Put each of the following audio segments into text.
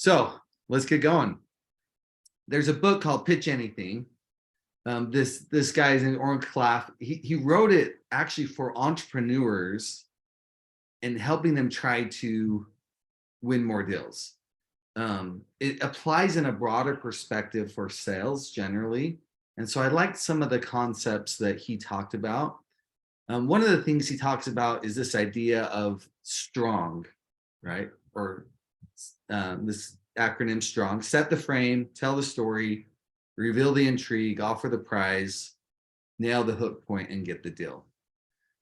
So let's get going. There's a book called Pitch Anything. This guy's named Oren Klaff. He wrote it actually for entrepreneurs and helping them try to win more deals. It applies in a broader perspective for sales generally. And so I liked some of the concepts that he talked about. One of the things he talks about is this idea of strong, right? Or this acronym STRONG: set the frame, tell the story, reveal the intrigue, offer the prize, nail the hook point, and get the deal.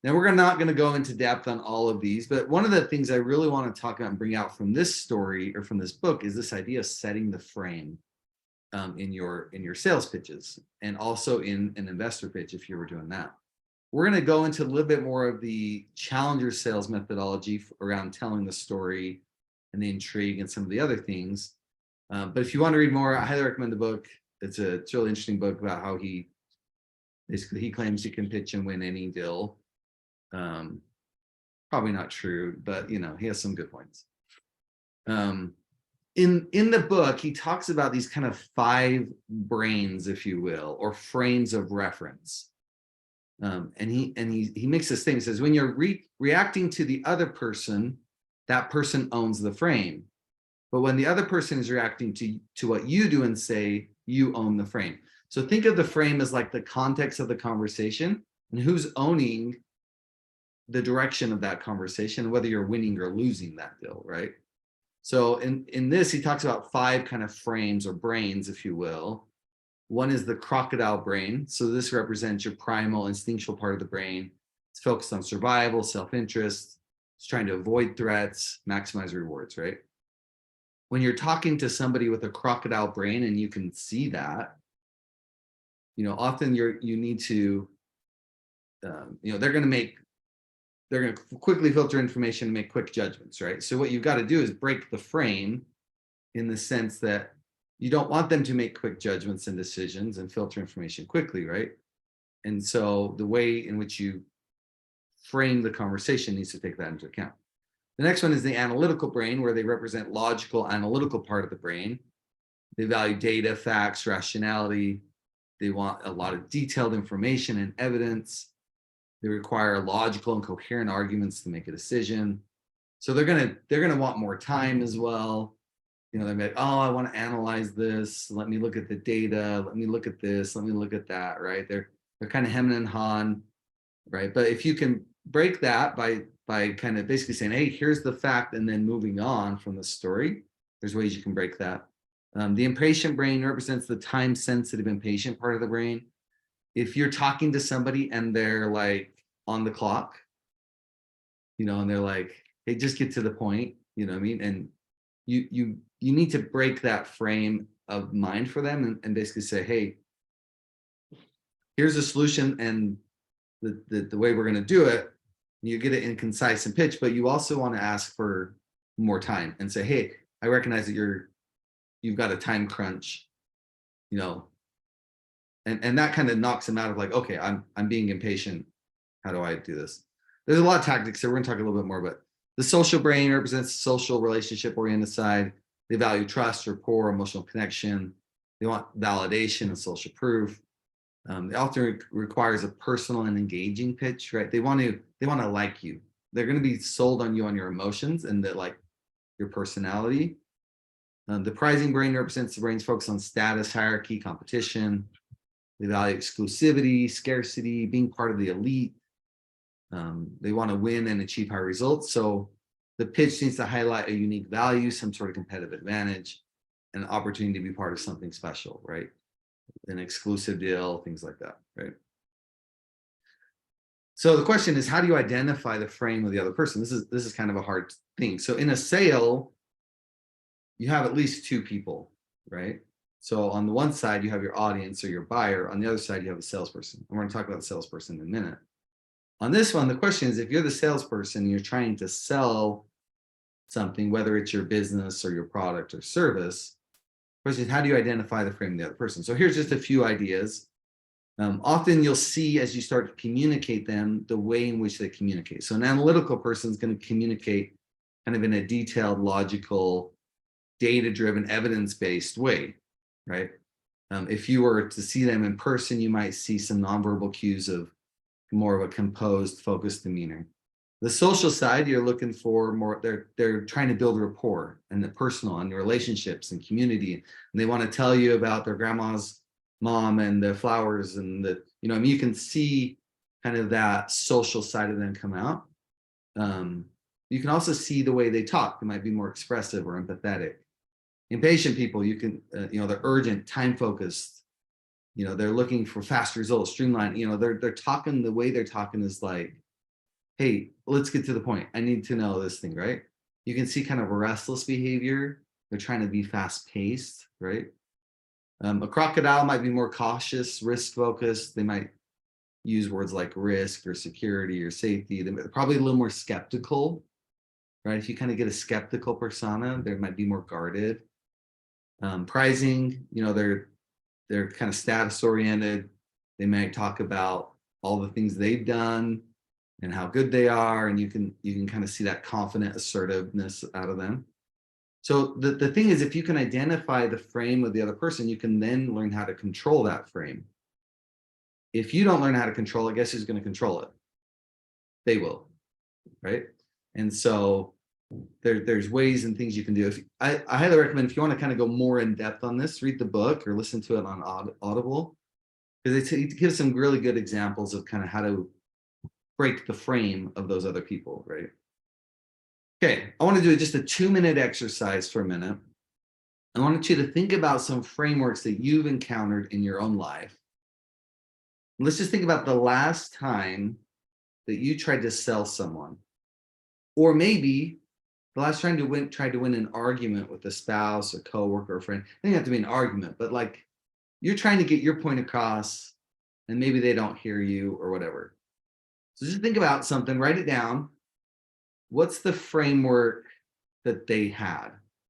Now, we're not going to go into depth on all of these, but one of the things I really want to talk about and bring out from this story or from this book is this idea of setting the frame in your sales pitches, and also in an investor pitch if you were doing that. We're going to go into a little bit more of the challenger sales methodology around telling the story and the intrigue and some of the other things. But if you want to read more, I highly recommend the book. It's a really interesting book about how he claims he can pitch and win any deal. Probably not true, but he has some good points. In the book, he talks about these kind of 5 brains, if you will, or frames of reference. And he makes this thing. He says, when you're reacting to the other person, that person owns the frame. But when the other person is reacting to what you do and say, you own the frame. So think of the frame as like the context of the conversation and who's owning the direction of that conversation, whether you're winning or losing that deal, right? So in this, he talks about 5 kind of frames or brains, if you will. One is the crocodile brain. So this represents your primal instinctual part of the brain. It's focused on survival, self-interest. It's trying to avoid threats, maximize rewards, right? When you're talking to somebody with a crocodile brain and you can see that, often you need to, they're going to quickly filter information and make quick judgments, right? So what you've got to do is break the frame in the sense that you don't want them to make quick judgments and decisions and filter information quickly, right? And so the way in which you frame the conversation needs to take that into account. The next one is the analytical brain, where they represent logical, analytical part of the brain. They value data, facts, rationality. They want a lot of detailed information and evidence. They require logical and coherent arguments to make a decision. So they're gonna want more time as well. They're like, oh, I want to analyze this. Let me look at the data. Let me look at this. Let me look at that. Right? They're kind of hemming and hawing, right? But if you can break that by kind of basically saying, hey, here's the fact, and then moving on from the story, there's ways you can break that. The impatient brain represents the time-sensitive, impatient part of the brain. If you're talking to somebody and they're like on the clock, and they're like, hey, just get to the point, you know what I mean? And you need to break that frame of mind for them and basically say, hey, here's a solution and the way we're going to do it. You get it in concise and pitch, but you also want to ask for more time and say, hey, I recognize that you've got a time crunch, and that kind of knocks them out of like, okay, I'm being impatient. How do I do this? There's a lot of tactics, so we're going to talk a little bit more, but the social brain represents social relationship oriented side. They value trust, rapport, emotional connection. They want validation and social proof. It often requires a personal and engaging pitch, right? They want to like you. They're going to be sold on you on your emotions and your personality. The prizing brain represents the brain's focus on status, hierarchy, competition. They value exclusivity, scarcity, being part of the elite. They want to win and achieve high results. So the pitch needs to highlight a unique value, some sort of competitive advantage, an opportunity to be part of something special, right? An exclusive deal, things like that, right? So the question is, how do you identify the frame of the other person? This is kind of a hard thing. So in a sale, you have at least 2 people, right? So on the one side, you have your audience or your buyer. On the other side, you have a salesperson. And we're going to talk about the salesperson in a minute. On this one, the question is, if you're the salesperson and you're trying to sell something, whether it's your business or your product or service, the question is, how do you identify the frame of the other person? So here's just a few ideas. Often you'll see as you start to communicate them, the way in which they communicate. So an analytical person is going to communicate kind of in a detailed, logical, data-driven, evidence-based way, right? If you were to see them in person, you might see some nonverbal cues of more of a composed, focused demeanor. The social side, you're looking for more, they're trying to build rapport and the personal and relationships and community. And they want to tell you about their grandma's mom and the flowers and the, you know, I mean, you can see kind of that social side of them come out. You can also see the way they talk. They might be more expressive or empathetic. Impatient people, you can, you know, they're urgent, time focused. You know, they're looking for fast results, streamlined. You know, they're talking, the way they're talking is like, hey, let's get to the point. I need to know this thing, right? You can see kind of a restless behavior. They're trying to be fast paced, right? A crocodile might be more cautious, risk focused. They might use words like risk or security or safety. They're probably a little more skeptical, right? If you kind of get a skeptical persona, they might be more guarded. Prizing, you know, they're kind of status oriented. They might talk about all the things they've done and how good they are, and you can kind of see that confident assertiveness out of them. So the thing is, if you can identify the frame of the other person, you can then learn how to control that frame. If you don't learn how to control it, guess who's going to control it? They will, right? And so there's ways and things you can do. If I highly recommend, if you want to kind of go more in depth on this, read the book or listen to it on Audible, because it gives some really good examples of kind of how to break the frame of those other people, right? Okay, I want to do just a 2-minute exercise for a minute. I want you to think about some frameworks that you've encountered in your own life. Let's just think about the last time that you tried to sell someone, or maybe the last time you tried to win an argument with a spouse, a coworker, or a friend. It doesn't have to be an argument, but like you're trying to get your point across, and maybe they don't hear you or whatever. So just think about something, write it down. What's the framework that they had?